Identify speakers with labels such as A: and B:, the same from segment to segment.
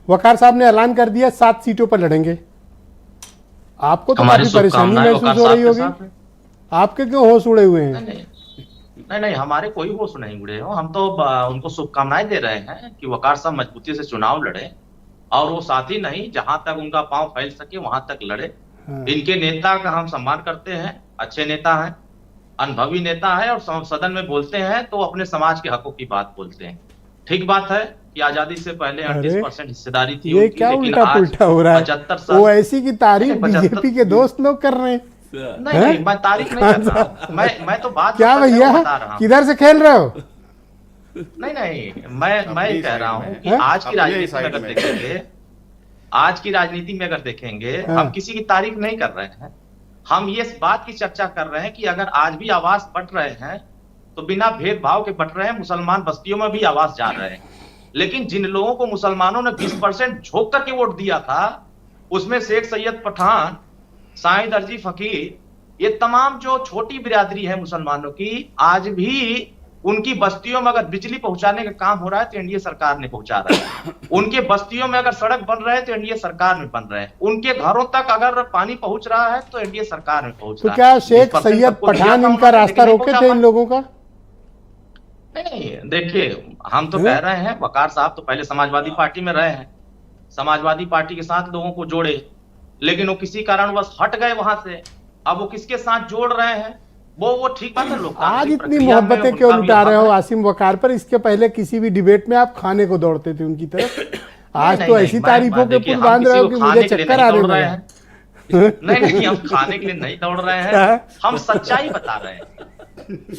A: वकार साहब ने ऐलान कर दिया 7 सीटों पर लड़ेंगे। आपको तो काफी परेशानी महसूस हो रही होगी, आपके क्यों होश उड़े हुए हैं?
B: नहीं, हमारे कोई होश नहीं उड़े हो। हम तो उनको शुभकामनाएं दे रहे हैं कि वकार साहब मजबूती से चुनाव लड़े, और वो साथ ही नहीं, जहां तक उनका पांव फैल सके वहां तक लड़े।
A: हाँ।
B: इनके नेता का हम सम्मान करते हैं, अच्छे नेता हैं, अनुभवी नेता है, और सदन में बोलते हैं तो अपने समाज के हकों की बात बोलते हैं। ठीक बात है कि आजादी से पहले 38% हिस्सेदारी थी
A: ये
B: उनकी,
A: क्या
B: लेकिन
A: उल्टा पुल्टा हो रहा है?
B: 75 साल
A: ओवैसी की तारीफ बीजेपी के दोस्त लोग कर रहे हैं।
B: नहीं, मैं तारीफ नहीं कर रहा हूं। मैं तो बात
A: क्या भैया,
B: बता रहा हूं।
A: किधर से खेल रहे हो?
B: नहीं, मैं कह रहा हूं कि आज की राजनीति में अगर देखेंगे, आज की राजनीति में अगर देखेंगे, हम किसी की तारीफ नहीं कर रहे हैं। हम ये बात की चर्चा कर रहे हैं कि अगर आज भी आवाज बट रहे हैं तो बिना भेदभाव के बट रहे हैं। मुसलमान बस्तियों में भी आवाज जा रहे हैं, लेकिन जिन लोगों को मुसलमानों ने 20% झोंक करके वोट दिया था, उसमें शेख सैयद पठान, साईं दर्जी फकीर, ये तमाम जो छोटी बिरादरी है मुसलमानों की, आज भी उनकी बस्तियों में अगर बिजली पहुंचाने का काम हो रहा है तो एनडीए सरकार ने पहुंचा रहा है। उनके बस्तियों में अगर सड़क बन रहे हैं तो एनडीए सरकार में बन रहे हैं। उनके घरों तक अगर पानी पहुंच रहा है तो एनडीए सरकार में पहुंच रहा है।
A: तो क्या शेख सैयद पठान इनका रास्ता रोके थे इन लोगों का?
B: नहीं, देखिए, हम तो कह रहे हैं वकार साहब तो पहले समाजवादी पार्टी में रहे हैं, समाजवादी पार्टी के साथ लोगों को जोड़े, लेकिन वो किसी कारणवश हट गए वहां से। अब वो किसके साथ जोड़ रहे हैं वो ठीक बात है। लोग
A: आज इतनी मोहब्बतें क्यों लुटा रहे हो आसिम वकार पर? इसके पहले किसी भी डिबेट में आप खाने को दौड़ते थे उनकी तरफ, आज तो ऐसी तारीफों के पुल बांध रहे हो कि मुझे चक्कर आ रहे हैं।
B: नहीं, हम खाने के लिए नहीं दौड़ रहे हैं, हम सच्चाई बता रहे हैं।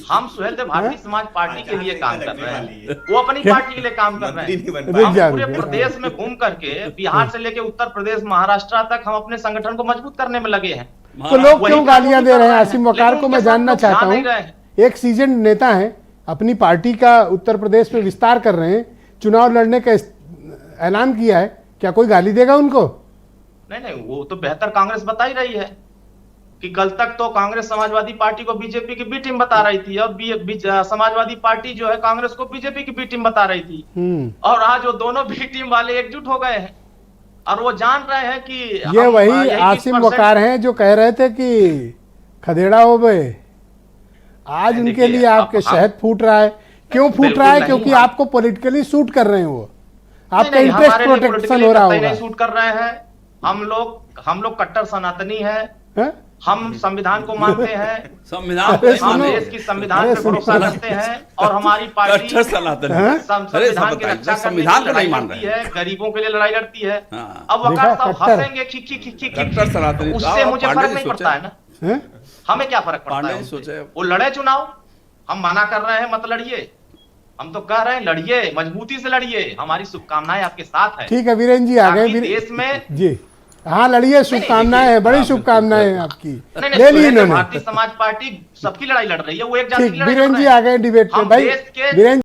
B: हम सुहेलदेव भारतीय समाज पार्टी के लिए काम कर रहे हैं, वो अपनी पार्टी के लिए काम कर रहे हैं। हम पूरे प्रदेश में घूम करके, बिहार से लेकर उत्तर प्रदेश, महाराष्ट्र तक हम अपने संगठन को मजबूत करने में लगे हैं।
A: तो लोग क्यों गालियां दे रहे हैं आसिम वकार को? मैं जानना चाहता हूं। एक सीजन नेता है, अपनी पार्टी का उत्तर प्रदेश में विस्तार कर रहे हैं, चुनाव लड़ने का ऐलान किया है, क्या कोई गाली देगा उनको?
B: नहीं, वो तो बेहतर कांग्रेस बता ही रही है कि कल तक तो कांग्रेस समाजवादी पार्टी को बीजेपी की बी टीम बता रही थी, और समाजवादी पार्टी जो है कांग्रेस को बीजेपी की बी टीम बता रही थी, और आज वो दोनों बी टीम वाले एकजुट हो गए हैं, और वो जान रहे हैं कि
A: ये वही आसिम वकार हैं जो कह रहे थे कि खदेड़ा हो गए। आज उनके लिए आपके शहद फूट रहा है। क्यों फूट रहा है? क्योंकि आपको पॉलिटिकली सूट कर रहे हैं, वो आपका इंटरेस्ट प्रोटेक्शन हो रहा होगा।
B: सूट कर रहे हैं। हम लोग कट्टर सनातनी है? हम संविधान को मानते हैं, हम देश की संविधान पे भरोसा रखते हैं, और हमारी पार्टी संविधान की रक्षा करने की लड़ाई लड़ती है, गरीबों के लिए लड़ाई लड़ती है। अब वकार साहब हंसेंगे उससे मुझे फर्क नहीं पड़ता है ना। हमें क्या फर्क पड़ता है? वो लड़े चुनाव, हम मना कर रहे हैं मत लड़िए, हम तो कह रहे हैं लड़िए, मजबूती से लड़िए, हमारी शुभकामनाएं आपके साथ है।
A: ठीक है, वीरेन जी आ गए
B: देश में
A: जी। हाँ, लड़िए, शुभकामनाएं हैं, बड़ी शुभकामनाएं हैं आपकी। ले ली इन्होंने।
B: भारतीय समाज पार्टी सबकी लड़ाई लड़ रही है, वो एक जाति की लड़ाई लड़ रहे हैं।
A: वीरेन जी आ गए डिबेट पे भाई। वीरेन